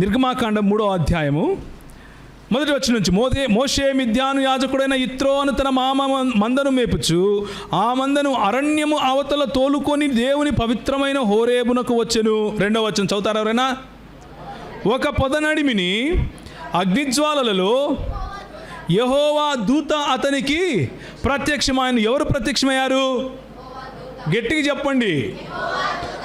నిర్గమాకాండం 3వ అధ్యాయము మొదటి వచనం నుంచి, మోషే మిద్యాను యాజకుడైన యిత్రో అను తన మామ మందను మేపుచు ఆ మందను అరణ్యము అవతల తోలుకొని దేవుని పవిత్రమైన హోరేబునకు వచ్చెను. 2వ వచనం చదువుతారు ఎవరైనా? ఒక పొదనడిమిని అగ్నిజ్వాలలలో యెహోవా దూత అతనికి ప్రత్యక్షమైన. ఎవరు ప్రత్యక్షమయ్యారు? గట్టిగా చెప్పండి.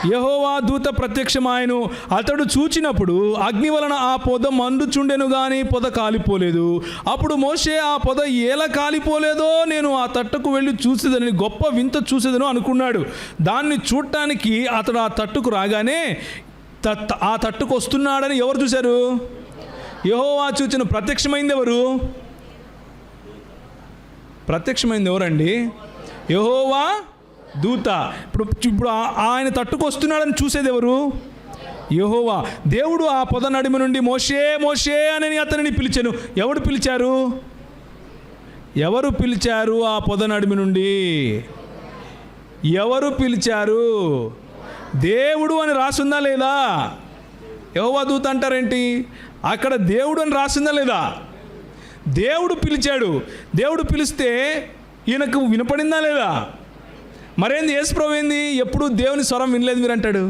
యెహోవా దూత ప్రత్యక్షమాయను. అతడు చూచినప్పుడు అగ్ని వలన ఆ పొద మండుచుండెను గాని పొద కాలిపోలేదు. అప్పుడు మోషే ఆ పొద ఎలా కాలిపోలేదో నేను ఆ తట్టుకు వెళ్ళి చూసేదని, గొప్ప వింత చూసేదను అనుకున్నాడు. దాన్ని చూడటానికి అతడు ఆ తట్టుకు రాగానే ఆ తట్టుకు వస్తున్నాడని ఎవరు చూశారు? యెహోవా చూచిన. ప్రత్యక్షమైంది ఎవరు? ప్రత్యక్షమైంది ఎవరండి? యెహోవా దూత. ఇప్పుడు ఆయన తట్టుకు వస్తున్నాడని చూసేది ఎవరు? యెహోవా. దేవుడు ఆ పొద నడిమి నుండి మోషే మోషే అని అతనిని పిలిచాను. ఎవరు పిలిచారు? ఎవరు పిలిచారు? ఆ పొద నడిమి నుండి ఎవరు పిలిచారు? దేవుడు అని రాసిందా లేదా? యెహోవా దూత అంటారేంటి? అక్కడ దేవుడు అని రాసిందా లేదా? దేవుడు పిలిచాడు. దేవుడు పిలిస్తే ఈయనకు వినపడిందా లేదా? మరేంది యేసుప్రభు ఏంది? ఎప్పుడు దేవుని స్వరం వినలేదు మీరు అంటాడు.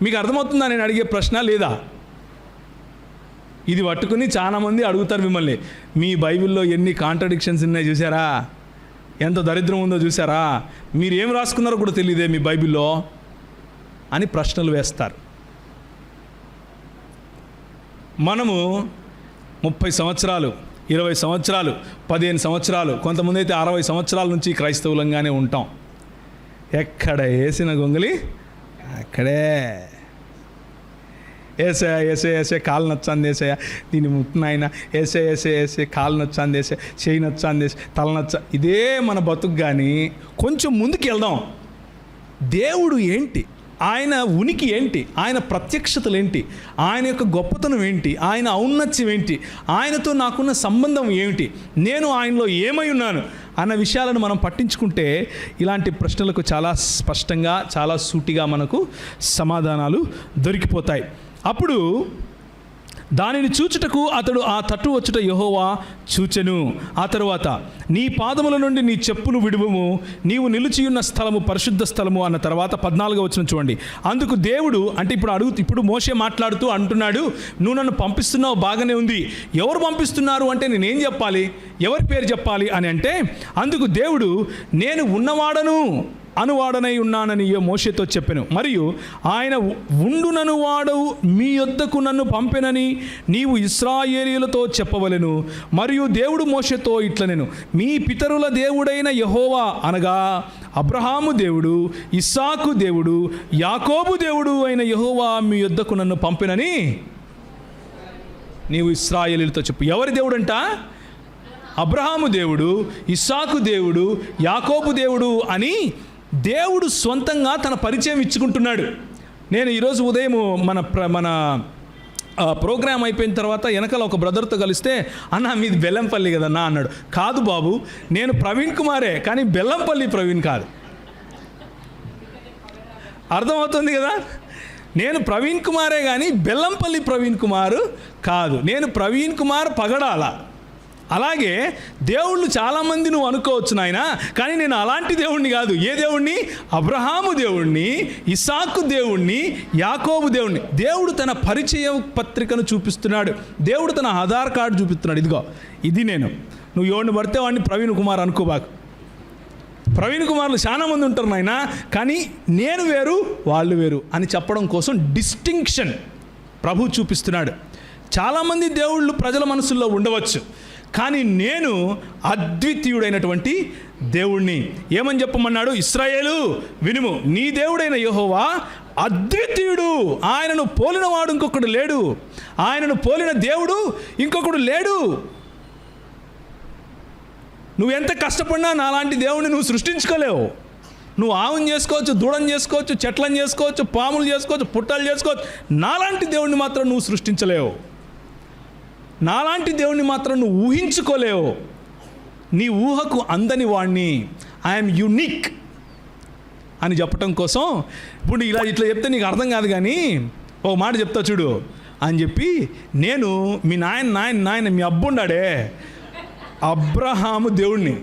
మీకు అర్థమవుతుందా నేను అడిగే ప్రశ్న? లేదా? ఇది పట్టుకుని చాలామంది అడుగుతారు మిమ్మల్ని, మీ బైబిల్లో ఎన్ని కాంట్రడిక్షన్స్ ఉన్నాయి చూసారా, ఎంత దరిద్రం ఉందో చూసారా, మీరు ఏం రాసుకున్నారో కూడా తెలియదే మీ బైబిల్లో అని ప్రశ్నలు వేస్తారు. మనము 30 సంవత్సరాలు, 20 సంవత్సరాలు, 15 సంవత్సరాలు, కొంతమంది అయితే 60 సంవత్సరాల నుంచి క్రైస్తవులంగానే ఉంటాం. ఎక్కడ వేసిన గొంగలి అక్కడే. ఏసే ఏసే ఏసే కాలు నచ్చాంది వేసే, దీన్ని ముట్టినాయన ఏసే ఏసే ఏసే కాలు నచ్చాంది వేసే, చేయి నచ్చాంది వేసే, తల నచ్చా. ఇదే మన బతుకు. కానీ కొంచెం ముందుకు వెళ్దాం. దేవుడు ఏంటి? ఆయన ఉనికి ఏంటి? ఆయన ప్రత్యక్షతలు ఏంటి? ఆయన యొక్క గొప్పతనం ఏంటి? ఆయన ఔన్నత్యం ఏంటి? ఆయనతో నాకున్న సంబంధం ఏమిటి? నేను ఆయనలో ఏమై ఉన్నాను అన్న విషయాలను మనం పట్టించుకుంటే ఇలాంటి ప్రశ్నలకు చాలా స్పష్టంగా, చాలా సూటిగా మనకు సమాధానాలు దొరికిపోతాయి. అప్పుడు దానిని చూచుటకు అతడు ఆ తట్టు వచ్చుట యెహోవా చూచెను. ఆ తరువాత నీ పాదముల నుండి నీ చెప్పులు విడువము, నీవు నిలిచియున్న స్థలము పరిశుద్ధ స్థలము అన్న తర్వాత 14వ వచనం చూడండి. అందుకు దేవుడు అంటే ఇప్పుడు మోషే మాట్లాడుతూ అంటున్నాడు, నువ్వు నన్ను పంపిస్తున్నావు, బాగానే ఉంది. ఎవరు పంపిస్తున్నారు అంటే నేనేం చెప్పాలి, ఎవరి పేరు చెప్పాలి అని అంటే, అందుకు దేవుడు నేను ఉన్నవాడను అనువాడనై ఉన్నానని మోషేతో చెప్పెను. మరియు ఆయన ఉండునను వాడవు మీ యొద్దకు నన్ను పంపెనని నీవు ఇశ్రాయేలీయులతో చెప్పవలెను. మరియు దేవుడు మోషేతో ఇట్లనెను, మీ పితరుల దేవుడైన యెహోవా అనగా అబ్రహాము దేవుడు, ఇస్సాకు దేవుడు, యాకోబు దేవుడు అయిన యెహోవా మీ యొద్దకు నన్ను పంపెనని నీవు ఇశ్రాయేలీయులతో చెప్పు. ఎవరి దేవుడంట? అబ్రహాము దేవుడు, ఇస్సాకు దేవుడు, యాకోబు దేవుడు అని దేవుడు సొంతంగా తన పరిచయం ఇచ్చుకుంటున్నాడు. నేను ఈరోజు ఉదయం మన ప్రోగ్రాం అయిపోయిన తర్వాత వెనకాల ఒక బ్రదర్తో కలిస్తే, అన్న మీది బెల్లంపల్లి కదన్నా అన్నాడు. కాదు బాబు, నేను ప్రవీణ్ కుమారే, కానీ బెల్లంపల్లి ప్రవీణ్ కాదు. అర్థమవుతుంది కదా? నేను ప్రవీణ్ కుమారే కానీ బెల్లంపల్లి ప్రవీణ్ కుమారు కాదు. నేను ప్రవీణ్ కుమార్ పగడాల. అలాగే దేవుళ్ళు చాలామంది నువ్వు అనుకోవచ్చు నాయన, కానీ నేను అలాంటి దేవుణ్ణి కాదు. ఏ దేవుణ్ణి? అబ్రహాము దేవుణ్ణి, ఇస్సాకు దేవుణ్ణి, యాకోబు దేవుణ్ణి. దేవుడు తన పరిచయ పత్రికను చూపిస్తున్నాడు. దేవుడు తన ఆధార్ కార్డు చూపిస్తున్నాడు. ఇదిగో ఇది నేను. నువ్వు ఎవరిని పడితే వాడిని ప్రవీణ్ కుమార్ అనుకోబాకు. ప్రవీణ్ కుమార్లు చాలా మంది ఉంటారు నాయన, కానీ నేను వేరు వాళ్ళు వేరు అని చెప్పడం కోసం డిస్టింక్షన్ ప్రభు చూపిస్తున్నాడు. చాలామంది దేవుళ్ళు ప్రజల మనసుల్లో ఉండవచ్చు, కానీ నేను అద్వితీయుడైనటువంటి దేవుణ్ణి. ఏమని చెప్పమన్నాడు? ఇశ్రాయేలు వినుము, నీ దేవుడైన యెహోవా అద్వితీయుడు, ఆయనను పోలినవాడు ఇంకొకడు లేడు, ఆయనను పోలిన దేవుడు ఇంకొకడు లేడు. నువ్వు ఎంత కష్టపడినా నాలాంటి దేవుడిని నువ్వు సృష్టించుకోలేవు. నువ్వు ఆవుని చేసుకోవచ్చు, దూడని చేసుకోవచ్చు, చెట్లను చేసుకోవచ్చు, పాములు చేసుకోవచ్చు, పుట్టలు చేసుకోవచ్చు. నాలాంటి దేవుడిని మాత్రం నువ్వు సృష్టించలేవు. నాలాంటి దేవుణ్ణి మాత్రం నువ్వు ఊహించుకోలేవు. నీ ఊహకు అందని వాణ్ణి. I'm unique. అని చెప్పటం కోసం ఇప్పుడు ఇట్లా చెప్తే నీకు అర్థం కాదు, కానీ ఒక మాట చెప్తా చూడు అని చెప్పి, నేను మీ నాయన మీ అబ్బుండాడే అబ్రహాము దేవుణ్ణి,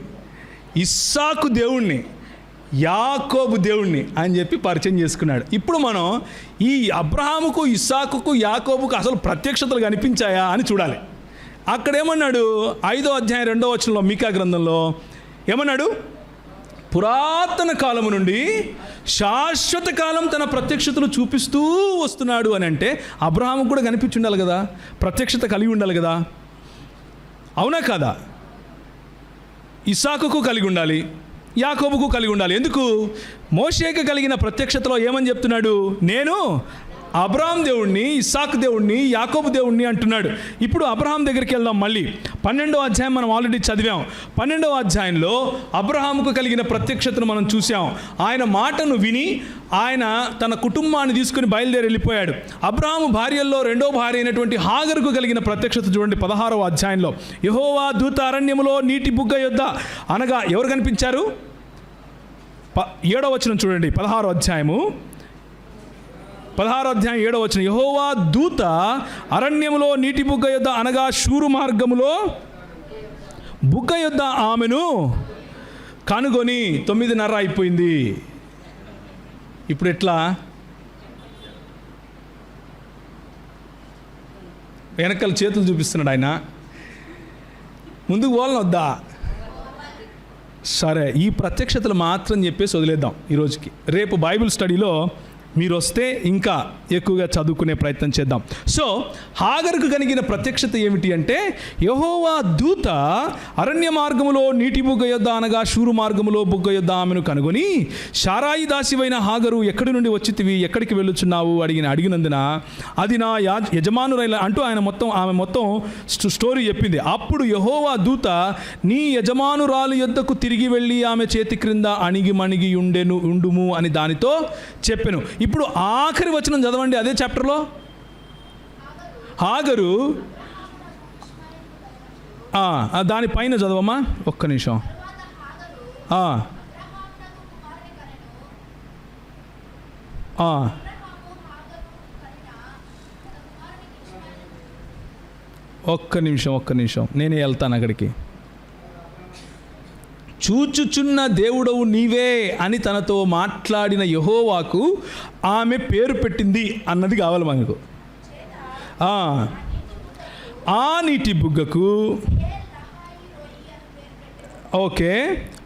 ఇస్సాకు దేవుణ్ణి, యాకోబు దేవుణ్ణి అని చెప్పి పరిచయం చేసుకున్నాడు. ఇప్పుడు మనం ఈ అబ్రహాముకు, ఇస్సాకుకు, యాకోబుకు అసలు ప్రత్యక్షతలు కనిపించాయా అని చూడాలి. అక్కడేమన్నాడు 5వ అధ్యాయం 2వ వచనంలో మీకా గ్రంథంలో ఏమన్నాడు? పురాతన కాలము నుండి శాశ్వత కాలం తన ప్రత్యక్షతలు చూపిస్తూ వస్తున్నాడు అని అంటే అబ్రహాముకు కూడా కనిపించి ఉండాలి కదా, ప్రత్యక్షత కలిగి ఉండాలి కదా, అవునా కాదా? ఇస్సాకుకు కలిగి ఉండాలి, యాకోబుకు కలిగి ఉండాలి. ఎందుకు? మోషేకు కలిగిన ప్రత్యక్షతలో ఏమని చెప్తున్నాడు? నేను అబ్రహాం దేవుణ్ణి, ఇస్సాకు దేవుణ్ణి, యాకోబు దేవుణ్ణి అంటున్నాడు. ఇప్పుడు అబ్రహాం దగ్గరికి వెళ్దాం. మళ్ళీ 12వ అధ్యాయం మనం ఆల్రెడీ చదివాం. 12వ అధ్యాయంలో అబ్రహాముకు కలిగిన ప్రత్యక్షతను మనం చూసాం. ఆయన మాటను విని ఆయన తన కుటుంబాన్ని తీసుకుని బయలుదేరి వెళ్ళిపోయాడు. అబ్రహాము భార్యల్లో 2వ భార్య అయినటువంటి హాగరుకు కలిగిన ప్రత్యక్షత చూడండి 16వ అధ్యాయంలో. యెహోవా దూత అరణ్యములో నీటి బుగ్గ యొద్ద అనగా ఎవరు కనిపించారు? 7వ వచనం చూడండి, 16వ అధ్యాయం 7వ వచనం. యెహోవా దూత అరణ్యములో నీటి బుగ్గ యొద్ద అనగా షూరు మార్గములో బుగ్గ యొద్ద ఆమెను కనుగొని 9:30 అయిపోయింది. ఇప్పుడు ఎట్లా? వెనకాల చేతులు చూపిస్తున్నాడు ఆయన. ముందుకు పోవాలని వద్దా? సరే, ఈ ప్రత్యక్షతలు మాత్రం చెప్పేసి వదిలేద్దాం ఈరోజుకి. రేపు బైబిల్ స్టడీలో మీరు వస్తే ఇంకా ఎక్కువగా చదువుకునే ప్రయత్నం చేద్దాం. సో హాగరుకు కలిగిన ప్రత్యక్షత ఏమిటి అంటే, యెహోవా దూత అరణ్య మార్గములో నీటి బుగ్గ యొద్ద అనగా షూరు మార్గములో బుగ్గ యొద్ద ఆమెను కనుగొని, శారాయి దాసివైన హాగరు ఎక్కడి నుండి వచ్చితివి, ఎక్కడికి వెళ్ళుచున్నావు అడిగినందున అది నా యజమానురైన అంటూ ఆమె మొత్తం స్టోరీ చెప్పింది. అప్పుడు యెహోవా దూత నీ యజమానురాలు యొద్దకు తిరిగి వెళ్ళి ఆమె చేతి క్రింద అణిగి మణిగి ఉండుము అని దానితో చెప్పెను. ఇప్పుడు ఆఖరి వచనం చదవండి అదే చాప్టర్లో. హాగరు దానిపైన చదవమ్మా ఒక్క నిమిషం. ఒక్క నిమిషం నేనే వెళ్తాను అక్కడికి. చూచుచున్న దేవుడవు నీవే అని తనతో మాట్లాడిన యెహోవాకు ఆమె పేరు పెట్టింది అన్నది కావాలి మనకు. ఆ నీటి బుగ్గకు ఓకే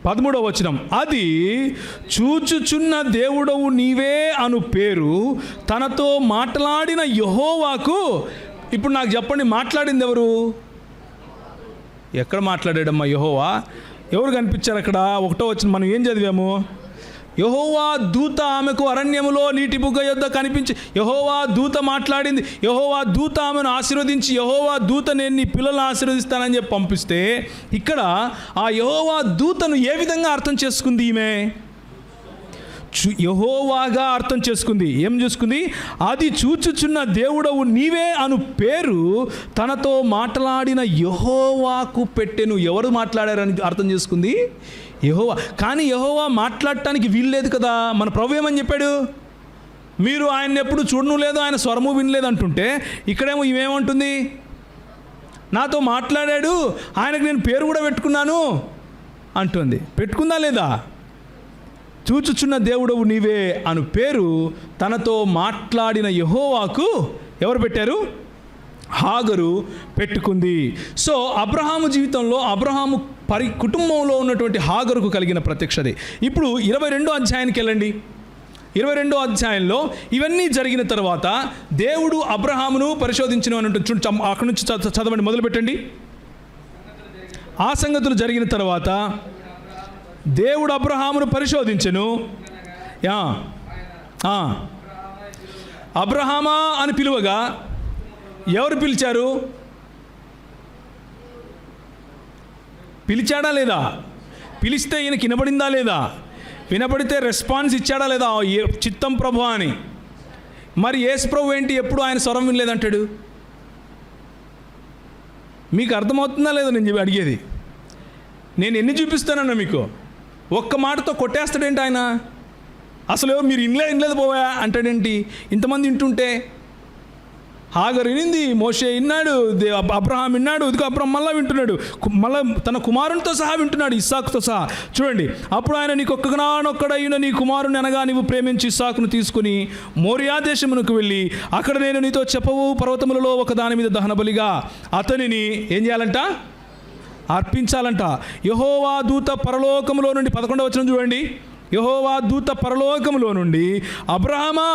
13వ వచనం, అది చూచుచున్న దేవుడవు నీవే అను పేరు తనతో మాట్లాడిన యెహోవాకు. ఇప్పుడు నాకు చెప్పండి, మాట్లాడింది ఎవరు? ఎక్కడ మాట్లాడాడమ్మా యెహోవా? ఎవరు కనిపించారు అక్కడ? 1వ వచనం మనం ఏం చదివాము? యెహోవా దూత ఆమెకు అరణ్యములో నీటి బుగ్గ యొద్ద కనిపించి, యెహోవా దూత మాట్లాడింది. యెహోవా దూత ఆమెను ఆశీర్వదించి, యెహోవా దూత నేను నీ పిల్లలను ఆశీర్వదిస్తానని చెప్పి పంపిస్తే, ఇక్కడ ఆ యెహోవా దూతను ఏ విధంగా అర్థం చేసుకుంది ఈమె? యెహోవాగా అర్థం చేసుకుంది. ఏం చేసుకుంది? అది చూచుచున్న దేవుడవు నీవే అను పేరు తనతో మాట్లాడిన యెహోవాకు పెట్టెను. ఎవరు మాట్లాడారని అర్థం చేసుకుంది? యెహోవా. కానీ యెహోవా మాట్లాడటానికి వీల్లేదు కదా. మన ప్రభు ఏమని చెప్పాడు? మీరు ఆయన ఎప్పుడు చూడను లేదు, ఆయన స్వరము వినలేదు అంటుంటే, ఇక్కడేమో ఇవేమంటుంది? నాతో మాట్లాడాడు, ఆయనకు నేను పేరు కూడా పెట్టుకున్నాను అంటుంది. పెట్టుకుందా లేదా? చూచుచున్న దేవుడవు నీవే అను పేరు తనతో మాట్లాడిన యెహోవాకు ఎవరు పెట్టారు? హాగరు పెట్టుకుంది. సో అబ్రహాము జీవితంలో అబ్రహాము కుటుంబంలో ఉన్నటువంటి హాగరుకు కలిగిన ప్రత్యక్షత. ఇప్పుడు 22వ అధ్యాయానికి వెళ్ళండి. 22వ అధ్యాయంలో ఇవన్నీ జరిగిన తర్వాత దేవుడు అబ్రహామును పరిశోధించిన అని ఉంటుంది. అక్కడి నుంచి చదవండి, మొదలు పెట్టండి. ఆ సంగతులు జరిగిన తర్వాత దేవుడు అబ్రహామును పరిశోధించెను. అబ్రహామా అని పిలువగా ఎవరు పిలిచారు? పిలిచాడా లేదా? పిలిస్తే ఈయనకి వినబడిందా లేదా? వినబడితే రెస్పాన్స్ ఇచ్చాడా లేదా? చిత్తం ప్రభు అని. మరి యేసు ప్రభు ఏంటి ఎప్పుడు ఆయన స్వరం వినలేదంటాడు? మీకు అర్థమవుతుందా లేదా నేను అడిగేది? నేను ఎన్ని చూపిస్తానన్నా మీకు ఒక్క మాటతో కొట్టేస్తాడేంటి ఆయన? అసలు మీరు ఇనలేదు పోవా అంటాడేంటి? ఇంతమంది వింటుంటే హాగరు వినింది, మోషే విన్నాడు, అబ్రహాం విన్నాడు, ఇదిగో అబ్రహాం మళ్ళీ వింటున్నాడు, మళ్ళీ తన కుమారునితో సహా వింటున్నాడు, ఇస్సాకుతో సహా. చూడండి, అప్పుడు ఆయన నీకు ఒక్కగానొక్కడైన నీ కుమారుని అనగా నీవు ప్రేమించి ఇస్సాకును తీసుకుని మోరియా దేశమునకు వెళ్ళి అక్కడ నేను నీతో చెప్పవు పర్వతములలో ఒక దాని మీద దహన బలిగా అతనిని ఏం చేయాలంట? అర్పించాలంట. యెహోవా దూత పరలోకములో నుండి 11వ వచనం చూడండి. యెహోవా దూత పరలోకములో నుండి అబ్రహామా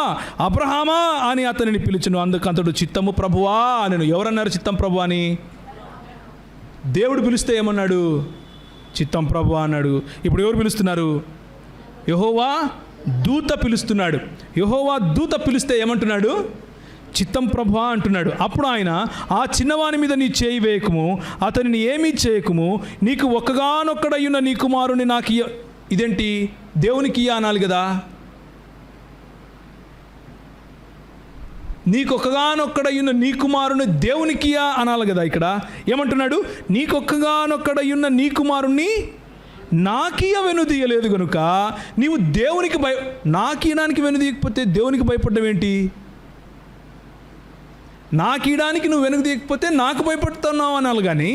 అబ్రహామా అని అతనిని పిలుచును. అందుకంతడు చిత్తము ప్రభువా అని. ఎవరన్నారు చిత్తం ప్రభు అని? దేవుడు పిలిస్తే ఏమన్నాడు? చిత్తం ప్రభువా అన్నాడు. ఇప్పుడు ఎవరు పిలుస్తున్నారు? యెహోవా దూత పిలుస్తున్నాడు. యెహోవా దూత పిలిస్తే ఏమంటున్నాడు? చిత్తం ప్రభువా అంటున్నాడు. అప్పుడు ఆయన, ఆ చిన్నవాని మీద నీ చేయి వేయకుము, అతనిని ఏమీ చేయకుము, నీకు ఒక్కగానొక్కడయ్యున్న నీ కుమారుని నాకు ఇదేంటి? దేవునికి అనాలి కదా. నీకొక్కగానొక్కడయ్యున్న నీ కుమారుని దేవునికి అనాలి కదా. ఇక్కడ ఏమంటున్నాడు? నీకొక్కగానొక్కడయ్యున్న నీ కుమారుణ్ణి నాకియ వెనుదీయలేదు కనుక నీవు దేవునికి నాకీయడానికి వెనుదీయకపోతే దేవునికి భయపడ్డం ఏంటి? నాకు ఇవ్వడానికి నువ్వు వెనుక తీయకపోతే నాకు భయపడుతున్నావు అనాలి, కానీ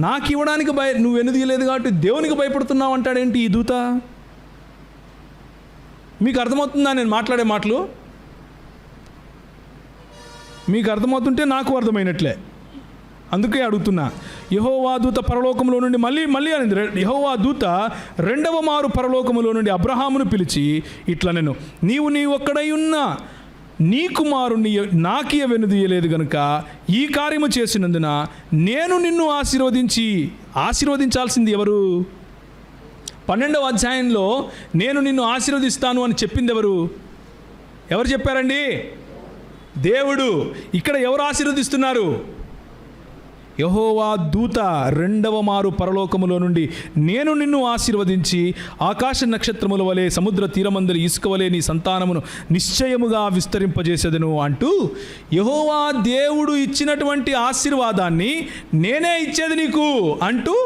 నాకు ఇవ్వడానికి నువ్వు వెనుదీయలేదు కాబట్టి దేవునికి భయపడుతున్నావు అంటాడేంటి ఈ దూత? మీకు అర్థమవుతుందా నేను మాట్లాడే మాటలు? మీకు అర్థమవుతుంటే నాకు అర్థమైనట్లే, అందుకే అడుగుతున్నా. యెహోవా దూత పరలోకములో నుండి మళ్ళీ అనేది. యెహోవా దూత రెండవ మారు పరలోకములో నుండి అబ్రహామును పిలిచి ఇట్లా, నేను నీ ఒక్కడై ఉన్నా నీ కుమారుణ్ణి నాకియ వెనుదీయలేదు గనుక ఈ కార్యము చేసినందున నేను నిన్ను ఆశీర్వదించాల్సింది ఎవరు? 12వ అధ్యాయంలో నేను నిన్ను ఆశీర్వదిస్తాను అని చెప్పింది ఎవరు చెప్పారండి? దేవుడు. ఇక్కడ ఎవరు ఆశీర్వదిస్తున్నారు? యెహోవా దూత రెండవ మారు పరలోకములో నుండి నేను నిన్ను ఆశీర్వదించి ఆకాశ నక్షత్రముల వలె సముద్ర తీరమందరి ఇసుక వలె నీ సంతానమును నిశ్చయముగా విస్తరింపజేసేదను అంటూ యెహోవా దేవుడు ఇచ్చినటువంటి ఆశీర్వాదాన్ని నేనే ఇచ్చేది నీకు అంటూ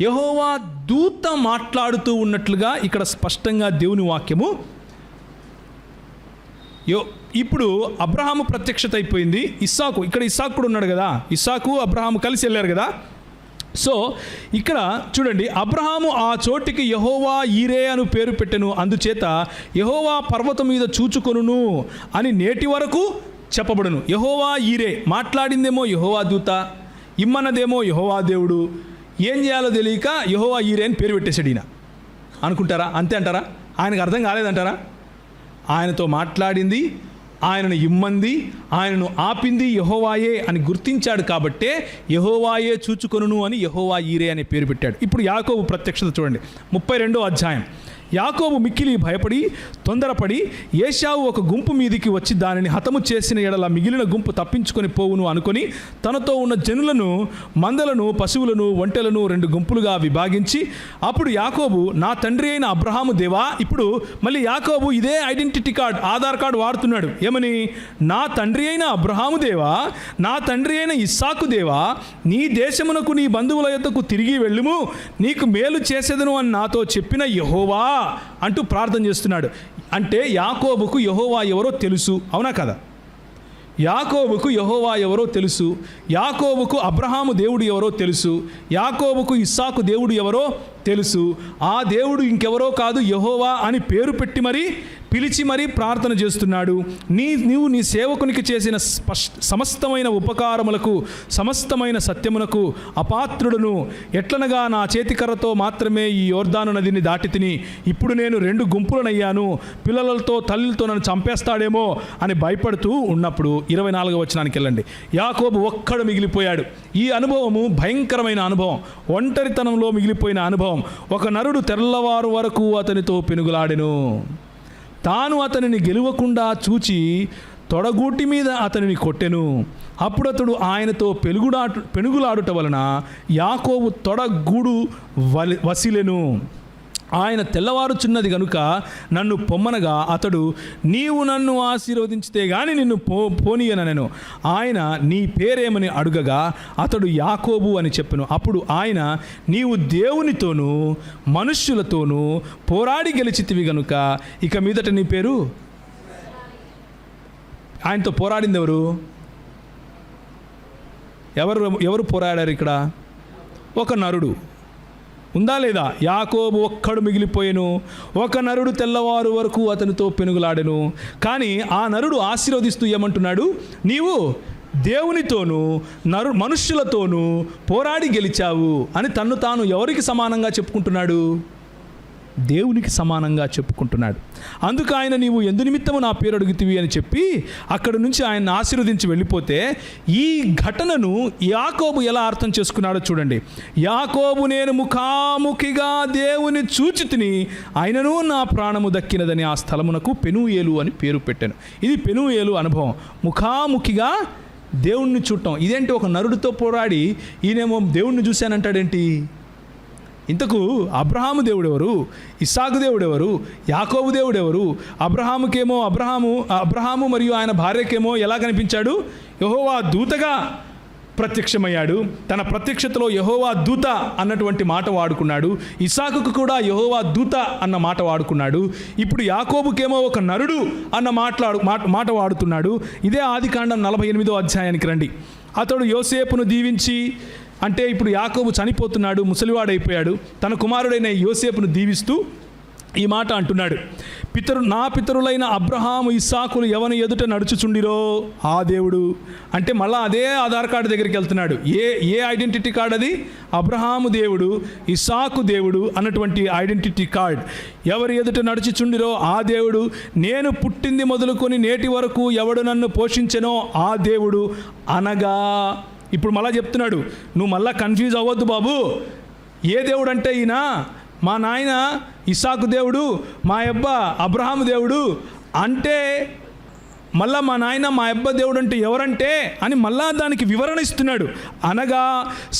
యెహోవా దూత మాట్లాడుతూ ఉన్నట్లుగా ఇక్కడ స్పష్టంగా దేవుని వాక్యము. ఇప్పుడు అబ్రహాము ప్రత్యక్షత అయిపోయింది. ఇక్కడ ఇస్సాకు కూడా ఉన్నాడు కదా. ఇస్సాకు అబ్రహాము కలిసి వెళ్ళారు కదా. సో ఇక్కడ చూడండి, అబ్రహాము ఆ చోటికి యెహోవా ఈరే అని పేరు పెట్టెను, అందుచేత యెహోవా పర్వతం మీద చూచుకొనును అని నేటి వరకు చెప్పబడును. యెహోవా ఈరే మాట్లాడిందేమో యెహోవా దూత, ఇమ్మన్నదేమో యెహోవా దేవుడు. ఏం చేయాలో తెలియక యెహోవా ఈరే అని పేరు పెట్టేశాడు ఈయన అనుకుంటారా? అంతే అంటారా? ఆయనకు అర్థం కాలేదంటారా? ఆయనతో మాట్లాడింది, ఆయనను ఇమ్మంది, ఆయనను ఆపింది యెహోవాయే అని గుర్తించాడు కాబట్టే యెహోవాయే చూచుకొనును అని యెహోవా ఈరే అనే పేరు పెట్టాడు. ఇప్పుడు యాకోబు ప్రత్యక్షత చూడండి, 32వ అధ్యాయం. యాకోబు మిక్కిలి భయపడి తొందరపడి ఏశావు ఒక గుంపు మీదికి వచ్చి దానిని హతము చేసిన ఎడల మిగిలిన గుంపు తప్పించుకొని పోవును అనుకొని తనతో ఉన్న జనులను, మందలను, పశువులను, ఒంటెలను 2 గుంపులుగా విభాగించి అప్పుడు యాకోబు, నా తండ్రి అయిన అబ్రహాము దేవా. ఇప్పుడు మళ్ళీ యాకోబు ఇదే ఐడెంటిటీ కార్డ్, ఆధార్ కార్డు వాడుతున్నాడు. ఏమని? నా తండ్రి అయిన అబ్రహాము దేవా, నా తండ్రి అయిన ఇస్సాకు దేవా, నీ దేశమునకు నీ బంధువుల యొద్దకు తిరిగి వెళ్ళుము, నీకు మేలు చేసేదను అని నాతో చెప్పిన యెహోవా అంటూ ప్రార్థన చేస్తున్నాడు. అంటే యాకోబుకు యెహోవా ఎవరో తెలుసు, అవునా కదా? యాకోబుకు యెహోవా ఎవరో తెలుసు. యాకోబుకు అబ్రహాము దేవుడు ఎవరో తెలుసు. యాకోబుకు ఇస్సాకు దేవుడు ఎవరో తెలుసు. ఆ దేవుడు ఇంకెవరో కాదు, యెహోవా అని పేరు పెట్టి మరీ పిలిచి మరీ ప్రార్థన చేస్తున్నాడు. నీవు నీ సేవకునికి చేసిన సమస్తమైన ఉపకారములకు, సమస్తమైన సత్యమునకు అపాత్రుడును. ఎట్లనగా నా చేతికర్రతో మాత్రమే ఈ యోర్దాను నదిని దాటి తిని ఇప్పుడు నేను 2 గుంపులనయ్యాను, పిల్లలతో తల్లితో నన్ను చంపేస్తాడేమో అని భయపడుతూ ఉన్నప్పుడు 24వ వచనానికి వెళ్ళండి. యాకోబు ఒక్కడు మిగిలిపోయాడు. ఈ అనుభవము భయంకరమైన అనుభవం, ఒంటరితనంలో మిగిలిపోయిన అనుభవం. ఒక నరుడు తెల్లవారు వరకు అతనితో పెనుగులాడెను. తాను అతనిని గెలవకుండా చూచి తొడగూటి మీద అతనిని కొట్టెను. అప్పుడు అతడు ఆయనతో పెనుగులాడుట వలన యాకోబు తొడగూడు వసిలెను. ఆయన తెల్లవారుచున్నది గనుక నన్ను పొమ్మనగా అతడు, నీవు నన్ను ఆశీర్వదించితే గాని నిన్ను పోనీయనెను. ఆయన, నీ పేరేమని అడుగగా అతడు యాకోబు అని చెప్పెను. అప్పుడు ఆయన, నీవు దేవునితోనూ మనుష్యులతోనూ పోరాడి గెలిచితివి గనుక ఇక మీదట నీ పేరు. ఆయనతో పోరాడింది ఎవరు? ఎవరు పోరాడారు ఇక్కడ? ఒక నరుడు. ఉందా లేదా? యాకోబు ఒక్కడు మిగిలిపోయెను. ఒక నరుడు తెల్లవారు వరకు అతనితో పెనుగులాడెను. కానీ ఆ నరుడు ఆశీర్వదిస్తూ ఏమంటున్నాడు? నీవు దేవునితోనూ మనుష్యులతోనూ పోరాడి గెలిచావు అని తన్ను తాను ఎవరికి సమానంగా చెప్పుకుంటున్నాడు? దేవునికి సమానంగా చెప్పుకుంటున్నాడు. అందుకు ఆయన, నీవు ఎందు నిమిత్తము నా పేరు అడుగుతివి అని చెప్పి అక్కడి నుంచి ఆయన ఆశీర్వదించి వెళ్ళిపోతే, ఈ ఘటనను యాకోబు ఎలా అర్థం చేసుకున్నాడో చూడండి. యాకోబు, నేను ముఖాముఖిగా దేవుని చూచితిని, ఆయనను నా ప్రాణము దక్కినదని ఆ స్థలమునకు పెనూయేలు అని పేరు పెట్టాను. ఇది పెనూయేలు అనుభవం, ముఖాముఖిగా దేవుణ్ణి చూడటం. ఇదేంటి? ఒక నరుడితో పోరాడి ఈయనేమో దేవుణ్ణి చూశానంటాడేంటి? ఇంతకు అబ్రహాము దేవుడెవరు? ఇస్సాకు దేవుడెవరు? యాకోబు దేవుడెవరు? అబ్రహాము మరియు ఆయన భార్యకేమో ఎలా కనిపించాడు? యెహోవా దూతగా ప్రత్యక్షమయ్యాడు. తన ప్రత్యక్షతలో యెహోవా దూత అన్నటువంటి మాట వాడుకున్నాడు. ఇస్సాకుకు కూడా యెహోవా దూత అన్న మాట వాడుకున్నాడు. ఇప్పుడు యాకోబుకేమో ఒక నరుడు అన్న మాట వాడుతున్నాడు. ఇదే ఆదికాండం 48వ అధ్యాయానికి రండి. అతడు యోసేపును దీవించి, అంటే ఇప్పుడు యాకోబు చనిపోతున్నాడు, ముసలివాడైపోయాడు. తన కుమారుడైన యోసేపును దీవిస్తూ ఈ మాట అంటున్నాడు. నా పితరులైన అబ్రహాము ఇస్సాకులు ఎవని ఎదుట నడుచుచుండిరో ఆ దేవుడు. అంటే మళ్ళా అదే ఆధార్ కార్డు దగ్గరికి వెళ్తున్నాడు. ఏ ఐడెంటిటీ కార్డు అది? అబ్రహాము దేవుడు, ఇస్సాకు దేవుడు అన్నటువంటి ఐడెంటిటీ కార్డ్. ఎవరి ఎదుట నడుచుచుండిరో ఆ దేవుడు. నేను పుట్టింది మొదలుకొని నేటి వరకు ఎవడు నన్ను పోషించెనో ఆ దేవుడు అనగా. ఇప్పుడు మళ్ళా చెప్తున్నాడు, నువ్వు మళ్ళా కన్ఫ్యూజ్ అవ్వద్దు బాబు. ఏ దేవుడు అంటే ఈయన మా నాయన ఇస్సాకు దేవుడు, మా అబ్బ అబ్రహాము దేవుడు అంటే, మళ్ళా మా నాయన మా అబ్బ దేవుడు అంటే ఎవరంటే అని మళ్ళా దానికి వివరణ ఇస్తున్నాడు. అనగా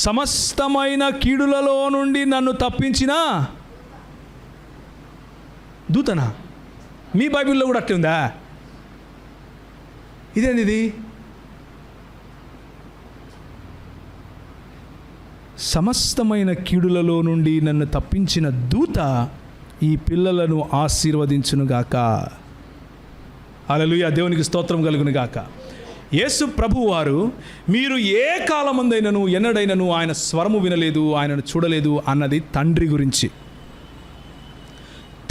సమస్తమైన కీడులలో నుండి నన్ను తప్పించిన దూతనా? మీ బైబిల్లో కూడా అట్లే ఉందా? ఇదేంది? సమస్తమైన కీడులలో నుండి నన్ను తప్పించిన దూత ఈ పిల్లలను ఆశీర్వదించునుగాక. హల్లెలూయా, దేవునికి స్తోత్రం కలుగునుగాక. యేసు ప్రభు వారు, మీరు ఏ కాలమందైనను ఎన్నడైనను ఆయన స్వరము వినలేదు, ఆయనను చూడలేదు అన్నది తండ్రి గురించి.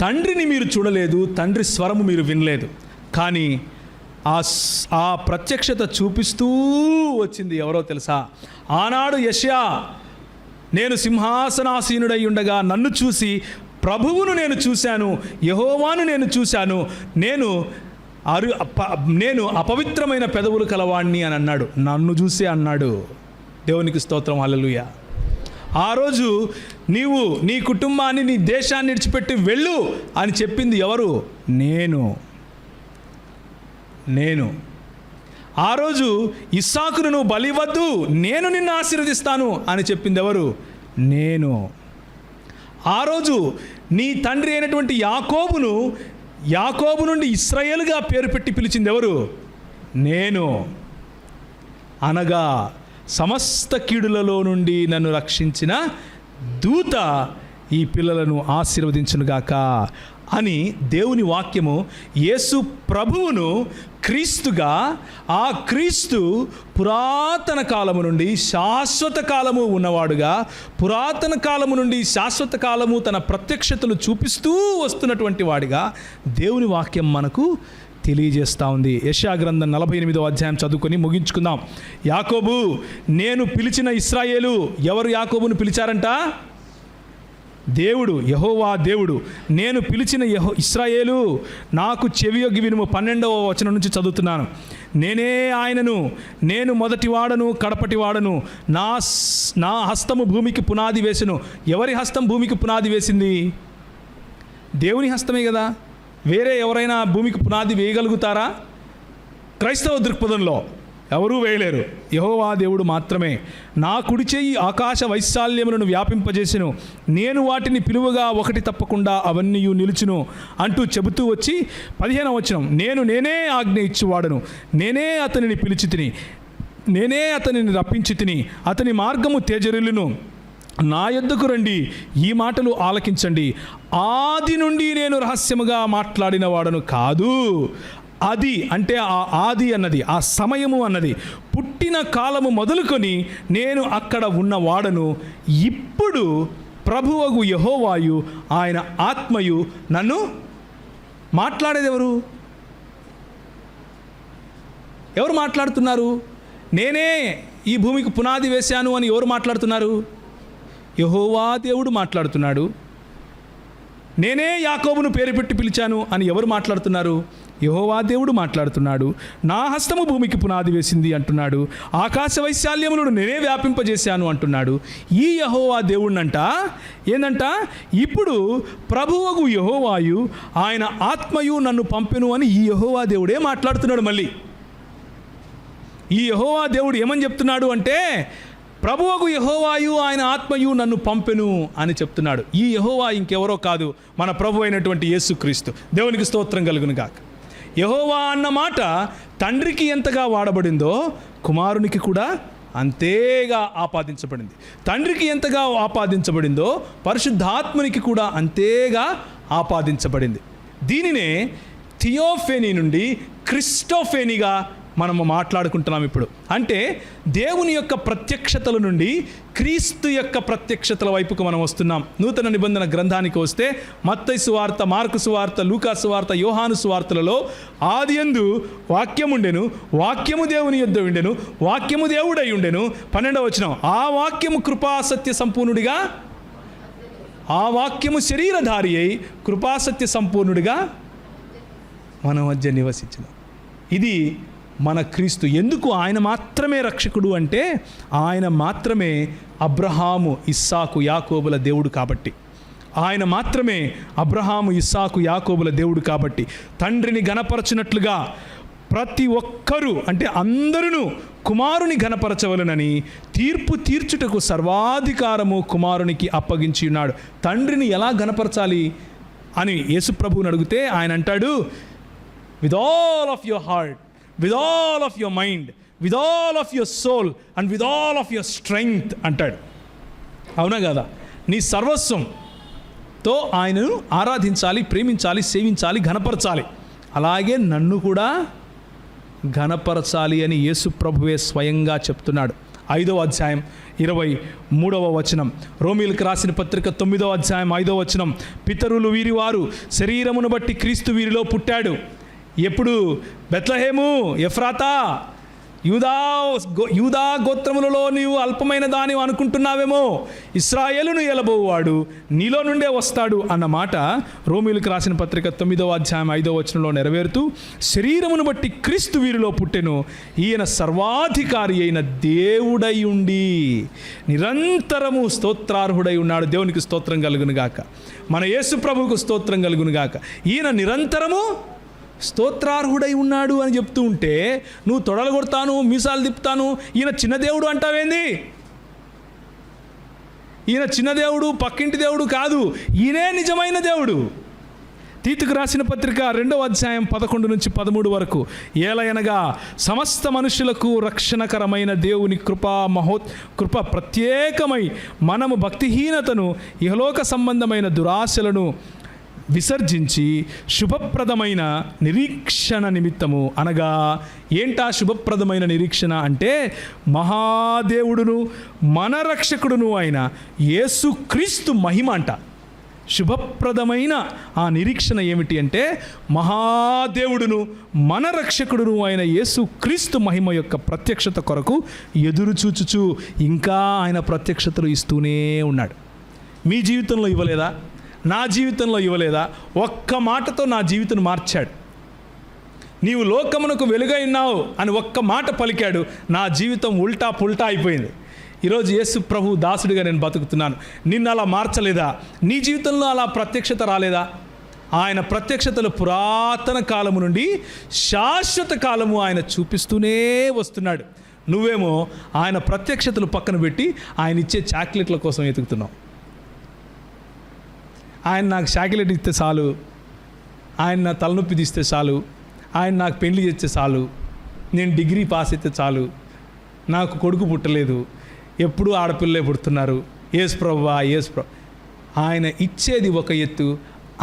తండ్రిని మీరు చూడలేదు, తండ్రి స్వరము మీరు వినలేదు. కానీ ఆ ప్రత్యక్షత చూపిస్తూ వచ్చింది ఎవరో తెలుసా? ఆనాడు యెషయా, నేను సింహాసనాసీనుడై ఉండగా నన్ను చూసి, ప్రభువును నేను చూశాను, యెహోవాను నేను చూశాను, నేను అపవిత్రమైన పెదవులు కలవాణ్ణి అని అన్నాడు. నన్ను చూసి అన్నాడు. దేవునికి స్తోత్రం, హల్లెలూయా. ఆ రోజు నీవు నీ కుటుంబాన్ని, నీ దేశాన్ని విడిచిపెట్టి వెళ్ళు అని చెప్పింది ఎవరు? నేను. ఆ రోజు ఇస్సాకును నువ్వు బలివద్దు, నేను నిన్ను ఆశీర్వదిస్తాను అని చెప్పింది ఎవరు? నేను. ఆ రోజు నీ తండ్రి అయినటువంటి యాకోబు నుండి ఇశ్రాయేలుగా పేరు పెట్టి పిలిచింది ఎవరు? నేను. అనగా సమస్త కీడులలో నుండి నన్ను రక్షించిన దూత ఈ పిల్లలను ఆశీర్వదించునుగాక అని దేవుని వాక్యము యేసు ప్రభువును క్రీస్తుగా, ఆ క్రీస్తు పురాతన కాలము నుండి శాశ్వత కాలము ఉన్నవాడుగా, పురాతన కాలము నుండి శాశ్వత కాలము తన ప్రత్యక్షతలు చూపిస్తూ వస్తున్నటువంటి వాడిగా దేవుని వాక్యం మనకు తెలియజేస్తూ ఉంది. యెషయా గ్రంథం 48వ అధ్యాయం చదువుకొని ముగించుకుందాం. యాకోబు, నేను పిలిచిన ఇశ్రాయేలు. ఎవరు యాకోబును పిలిచారంట? దేవుడు, యెహోవా దేవుడు. నేను పిలిచిన ఇశ్రాయేలు, నాకు చెవియొగ్గి వినుము. 12వ వచనం నుంచి చదువుతున్నాను. నేనే ఆయనను, నేను మొదటివాడను కడపటివాడను, నా హస్తము భూమికి పునాది వేసెను. ఎవరి హస్తం భూమికి పునాది వేసింది? దేవుని హస్తమే కదా. వేరే ఎవరైనా భూమికి పునాది వేయగలుగుతారా? క్రైస్తవ దృక్పథంలో ఎవరూ వేయలేరు, యెహోవా దేవుడు మాత్రమే. నా కుడి చెయ్యి ఆకాశ వైశాల్యములను వ్యాపింపజేసెను, నేను వాటిని పిలువగా ఒకటి తప్పకుండా అవన్నీ నిలుచును అంటూ చెబుతూ వచ్చి 15వ వచనం, నేనే ఆజ్ఞ ఇచ్చువాడను, నేనే అతనిని పిలిచి తిని, నేనే అతనిని రప్పించి తిని, అతని మార్గము తేజరిల్లును. నా యొద్దకు రండి, ఈ మాటలు ఆలకించండి. ఆది నుండి నేను రహస్యముగా మాట్లాడిన వాడను కాదు. అది అంటే ఆ ఆది అన్నది, ఆ సమయము అన్నది, పుట్టిన కాలము మొదలుకొని నేను అక్కడ ఉన్నవాడను. ఇప్పుడు ప్రభువగు యెహోవాయు ఆయన ఆత్మయు నన్ను మాట్లాడేది ఎవరు మాట్లాడుతున్నారు? నేనే ఈ భూమికి పునాది వేశాను అని ఎవరు మాట్లాడుతున్నారు? యెహోవా దేవుడు మాట్లాడుతున్నాడు. నేనే యాకోబును పేరు పెట్టి పిలిచాను అని ఎవరు మాట్లాడుతున్నారు? యెహోవా దేవుడు మాట్లాడుతున్నాడు. నా హస్తము భూమికి పునాది వేసింది అంటున్నాడు. ఆకాశ వైశాల్యములను నేనే వ్యాపింపజేశాను అంటున్నాడు. ఈ యెహోవా దేవుడినంట ఏందంట, ఇప్పుడు ప్రభువగు యెహోవాయు ఆయన ఆత్మయు నన్ను పంపెను అని ఈ యెహోవా దేవుడే మాట్లాడుతున్నాడు. మళ్ళీ ఈ యెహోవా దేవుడు ఏమని చెప్తున్నాడు అంటే, ప్రభువగు యెహోవాయు ఆయన ఆత్మయు నన్ను పంపెను అని చెప్తున్నాడు. ఈ యెహోవా ఇంకెవరో కాదు, మన ప్రభు అయినటువంటి యేసుక్రీస్తు. దేవునికి స్తోత్రం కలుగును గాక. యెహోవా అన్న మాట తండ్రికి ఎంతగా వాడబడిందో కుమారునికి కూడా అంతేగా ఆపాదించబడింది. తండ్రికి ఎంతగా ఆపాదించబడిందో పరిశుద్ధాత్మనికి కూడా అంతేగా ఆపాదించబడింది. దీనినే థియోఫెనీ నుండి క్రిస్టోఫెనీగా మనము మాట్లాడుకుంటున్నాం ఇప్పుడు. అంటే దేవుని యొక్క ప్రత్యక్షతల నుండి క్రీస్తు యొక్క ప్రత్యక్షతల వైపుకు మనం వస్తున్నాం. నూతన నిబంధన గ్రంథానికి వస్తే మత్తయి సువార్త, మార్కు సువార్త, లూకా సువార్త, యోహాను సువార్తలలో ఆదియందు వాక్యముండెను, వాక్యము దేవుని యొద్ద ఉండెను, వాక్యము దేవుడై ఉండెను. 12వ వచనం, ఆ వాక్యము కృపాసత్య సంపూర్ణుడిగా, ఆ వాక్యము శరీరధారి అయి కృపాసత్య సంపూర్ణుడిగా మన మధ్య నివసించిన. ఇది మన క్రీస్తు. ఎందుకు ఆయన మాత్రమే రక్షకుడు అంటే, ఆయన మాత్రమే అబ్రహాము, ఇస్సాకు, యాకోబుల దేవుడు కాబట్టి. ఆయన మాత్రమే అబ్రహాము, ఇస్సాకు, యాకోబుల దేవుడు కాబట్టి తండ్రిని గణపరచినట్లుగా ప్రతి ఒక్కరూ అంటే అందరూ కుమారుని గణపరచవలనని తీర్పు తీర్చుటకు సర్వాధికారము కుమారునికి అప్పగించి ఉన్నాడు. తండ్రిని ఎలా గణపరచాలి అని యేసుప్రభువుని అడిగితే ఆయన అంటాడు, with all of your heart, with all of your mind, with all of your soul and with all of your strength అంటాడు. అవునా కదా? నీ సర్వస్వంతో ఆయనను ఆరాధించాలి, ప్రేమించాలి, సేవించాలి, ఘనపరచాలి. అలాగే నన్ను కూడా ఘనపరచాలి అని యేసు ప్రభువే స్వయంగా చెప్తున్నాడు. 5వ అధ్యాయం 23వ వచనం, రోమీయులకు రాసిన పత్రిక 9వ అధ్యాయం 5వ వచనం, పితరులు వీరివారు శరీరమును బట్టి క్రీస్తు వీరిలో పుట్టాడు. ఎప్పుడు? బెత్లెహేము, ఎఫ్రాతా, యూదా గోత్రములలో నీవు అల్పమైన దాని అనుకుంటున్నావేమో, ఇశ్రాయేలును ఏలబోవాడు నీలో నుండే వస్తాడు అన్న మాట రోమీయులకు రాసిన పత్రిక 9వ అధ్యాయం 5వ వచనంలో నెరవేరుతూ, శరీరమును బట్టి క్రీస్తు వీరిలో పుట్టెను, ఈయన సర్వాధికారి అయిన దేవుడై ఉండి నిరంతరము స్తోత్రార్హుడై ఉన్నాడు. దేవునికి స్తోత్రం కలుగునుగాక. మన యేసు ప్రభువుకు స్తోత్రం కలుగునుగాక. ఈయన నిరంతరము స్తోత్రార్హుడై ఉన్నాడు అని చెప్తూ ఉంటే నువ్వు తొడలు కొడతాను, మీసాలు తిప్పుతాను, ఈయన చిన్న దేవుడు అంటావేంది? ఈయన చిన్న దేవుడు, పక్కింటి దేవుడు కాదు, ఈయనే నిజమైన దేవుడు. తీతుకు రాసిన పత్రిక 2వ అధ్యాయం 11 నుంచి 13 వరకు, ఏలయనగా సమస్త మనుషులకు రక్షణకరమైన దేవుని కృప ప్రత్యేకమై మనము భక్తిహీనతను, ఇహలోక సంబంధమైన దురాశలను విసర్జించి శుభప్రదమైన నిరీక్షణ నిమిత్తము, అనగా ఏంటా శుభప్రదమైన నిరీక్షణ అంటే, మహాదేవుడును మన రక్షకుడును అయిన యేసుక్రీస్తు మహిమ అంట. శుభప్రదమైన ఆ నిరీక్షణ ఏమిటి అంటే, మహాదేవుడును మన రక్షకుడును అయిన యేసుక్రీస్తు మహిమ యొక్క ప్రత్యక్షత కొరకు ఎదురు చూచుచు ఇంకా ఆయన ప్రత్యక్షతలు ఇస్తూనే ఉన్నాడు. మీ జీవితంలో ఇవ్వలేదా? నా జీవితంలో ఇవ్వలేదా? ఒక్క మాటతో నా జీవితం మార్చాడు. నీవు లోకమునకు వెలుగై ఉన్నావు అని ఒక్క మాట పలికాడు, నా జీవితం ఉల్టా పుల్టా అయిపోయింది. ఈరోజు యేసు ప్రభు దాసుడిగా నేను బతుకుతున్నాను. నిన్ను అలా మార్చలేదా? నీ జీవితంలో అలా ప్రత్యక్షత రాలేదా? ఆయన ప్రత్యక్షతలు పురాతన కాలము నుండి శాశ్వత కాలము ఆయన చూపిస్తూనే వస్తున్నాడు. నువ్వేమో ఆయన ప్రత్యక్షతలు పక్కన పెట్టి ఆయన ఇచ్చే చాక్లెట్ల కోసం వెతుకుతున్నావు. ఆయన నాకు చాక్లెట్ ఇస్తే చాలు, ఆయన నా తలనొప్పి తీస్తే చాలు, ఆయన నాకు పెళ్లి చేస్తే చాలు, నేను డిగ్రీ పాస్ అయితే చాలు, నాకు కొడుకు పుట్టలేదు, ఎప్పుడూ ఆడపిల్లలే పుడుతున్నారు, యేసు ప్రభువా యేసు ప్రభు. ఆయన ఇచ్చేది ఒక ఎత్తు,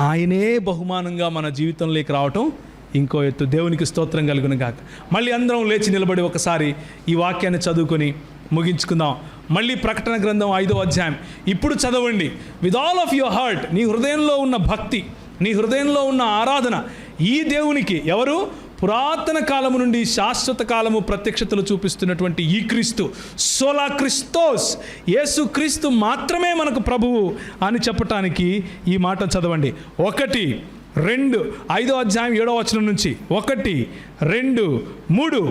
ఆయనే బహుమానంగా మన జీవితంలోకి రావటం ఇంకో ఎత్తు. దేవునికి స్తోత్రం కలుగును గాక. మళ్ళీ అందరం లేచి నిలబడి ఒకసారి ఈ వాక్యాన్ని చదువుకొని ముగించుకుందాం. మళ్ళీ ప్రకటన గ్రంథం 5వ అధ్యాయం ఇప్పుడు చదవండి. With all of your heart, నీ హృదయంలో ఉన్న భక్తి, నీ హృదయంలో ఉన్న ఆరాధన ఈ దేవునికి, ఎవరు? పురాతన కాలము నుండి శాశ్వత కాలము ప్రత్యక్షతలు చూపిస్తున్నటువంటి ఈ క్రీస్తు, సోలా క్రిస్తోస్, యేసు క్రీస్తు మాత్రమే మనకు ప్రభువు అని చెప్పటానికి ఈ మాట చదవండి. 1, 2, 5వ అధ్యాయం 7వ వచనం నుంచి 1, 2, 3.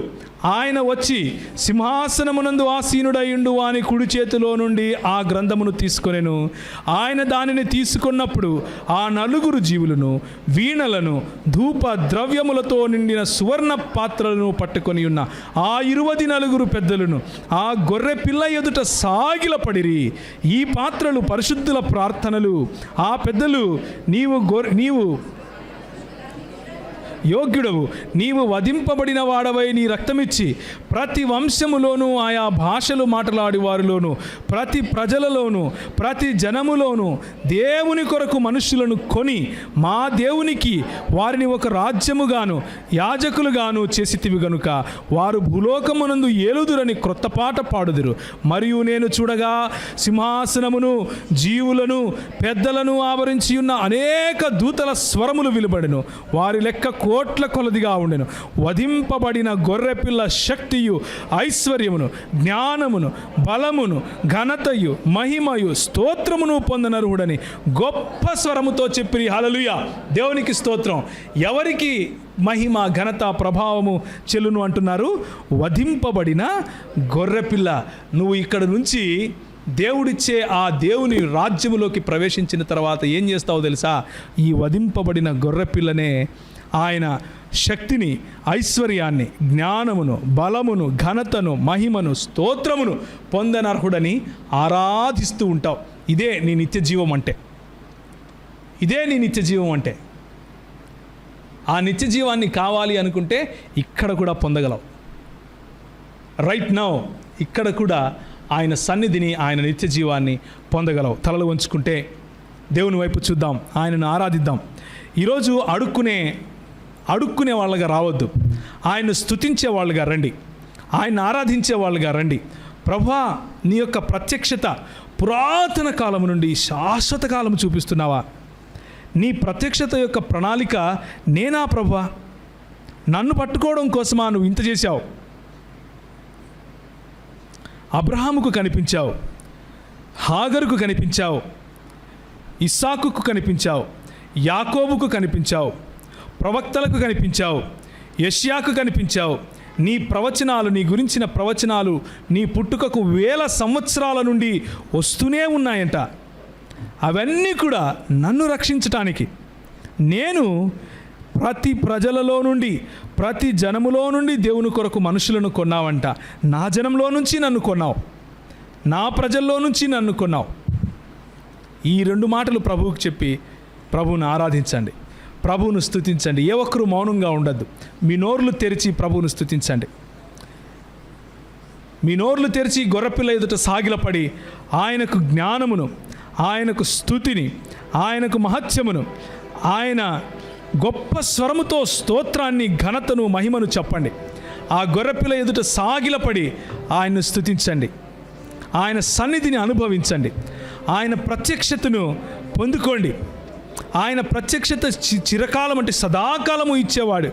ఆయన వచ్చి సింహాసనమునందు ఆసీనుడయుండు వాని కుడి చేతిలో నుండి ఆ గ్రంథమును తీసుకొనెను. ఆయన దానిని తీసుకున్నప్పుడు ఆ 4 జీవులను వీణలను ధూప ద్రవ్యములతో నిండిన సువర్ణ పాత్రలను పట్టుకొని ఉన్న ఆ 24 పెద్దలను ఆ గొర్రె పిల్ల ఎదుట సాగిలపడిరి. ఈ పాత్రలు పరిశుద్ధుల ప్రార్థనలు. ఆ పెద్దలు, నీవు యోగ్యుడవు, నీవు వధింపబడిన వాడవై నీ రక్తమిచ్చి ప్రతి వంశములోనూ ఆయా భాషలు మాట్లాడి వారిలోను ప్రతి ప్రజలలోను ప్రతి జనములోను దేవుని కొరకు మనుషులను కొని మా దేవునికి వారిని ఒక రాజ్యముగాను యాజకులుగాను చేసితివి గనుక వారు భూలోకమునందు ఏలుదురని క్రొత్త పాట పాడుదురు. మరియు నేను చూడగా సింహాసనమును జీవులను పెద్దలను ఆవరించి ఉన్న అనేక దూతల స్వరములు విలువడెను. వారి లెక్క కోట్ల కొలదిగా ఉండెను. వధింపబడిన గొర్రెపిల్ల శక్తియు ఐశ్వర్యమును జ్ఞానమును బలమును ఘనతయు మహిమయు స్తోత్రమును పొందనర్హుడని గొప్ప స్వరముతో చెప్పిరి. హల్లెలూయా, దేవునికి స్తోత్రం. ఎవరికి మహిమ ఘనత ప్రభావము చెల్లును అంటున్నారు? వధింపబడిన గొర్రెపిల్ల. నువ్వు ఇక్కడ నుంచి దేవుడిచ్చే ఆ దేవుని రాజ్యములోకి ప్రవేశించిన తర్వాత ఏం చేస్తావో తెలుసా? ఈ వధింపబడిన గొర్రెపిల్లనే ఆయన శక్తిని, ఐశ్వర్యాన్ని, జ్ఞానమును, బలమును, ఘనతను, మహిమను, స్తోత్రమును పొందనర్హుడని ఆరాధిస్తూ ఉంటావు. ఇదే నీ నిత్య జీవం అంటే. ఇదే నీ నిత్య జీవం అంటే. ఆ నిత్య జీవాన్ని కావాలి అనుకుంటే ఇక్కడ కూడా పొందగలవు. రైట్ నౌ ఇక్కడ కూడా ఆయన సన్నిధిని, ఆయన నిత్య జీవాన్ని పొందగలవు. తలలు వంచుకుంటే దేవుని వైపు చూద్దాం, ఆయనను ఆరాధిద్దాం. ఈరోజు అడుక్కునే వాళ్ళగా రావద్దు, ఆయన్ను స్తుతించే వాళ్ళుగా రండి, ఆయన్ని ఆరాధించే వాళ్ళుగా రండి. ప్రభువా, నీ యొక్క ప్రత్యక్షత పురాతన కాలము నుండి శాశ్వత కాలము చూపిస్తున్నావా? నీ ప్రత్యక్షత యొక్క ప్రణాళిక నేనా ప్రభువా? నన్ను పట్టుకోవడం కోసమా నువ్వు ఇంత చేశావు? అబ్రహాముకు కనిపించావు, హాగరుకు కనిపించావు, ఇస్సాకుకు కనిపించావు, యాకోబుకు కనిపించావు, ప్రవక్తలకు కనిపించావు, యెషయాకు కనిపించావు. నీ ప్రవచనాలు, నీ గురించిన ప్రవచనాలు నీ పుట్టుకకు 1000 సంవత్సరాల నుండి వస్తూనే ఉన్నాయంట. అవన్నీ కూడా నన్ను రక్షించటానికి. నేను ప్రతి ప్రజలలో నుండి, ప్రతి జనములో నుండి దేవుని కొరకు మనుషులను కొన్నావంట. నా జనంలో నుంచి నన్ను కొన్నావు, నా ప్రజల్లో నుంచి నన్ను కొన్నావు. ఈ 2 మాటలు ప్రభువుకు చెప్పి ప్రభువును ఆరాధించండి, ప్రభువును స్తుతించండి. ఏ ఒక్కరూ మౌనంగా ఉండద్దు. మీ నోర్లు తెరిచి ప్రభువును స్తుతించండి. మీ నోర్లు తెరిచి గొర్రెపిల్ల ఎదుట సాగిలపడి ఆయనకు జ్ఞానమును, ఆయనకు స్తుతిని, ఆయనకు మహత్యమును, ఆయన గొప్ప స్వరముతో స్తోత్రాన్ని, ఘనతను, మహిమను చెప్పండి. ఆ గొర్రెపిల్ల ఎదుట సాగిలపడి ఆయన్ను స్తుతించండి. ఆయన సన్నిధిని అనుభవించండి. ఆయన ప్రత్యక్షతను పొందుకోండి. ఆయన ప్రత్యక్షత చిరకాలం అంటే సదాకాలము ఇచ్చేవాడు.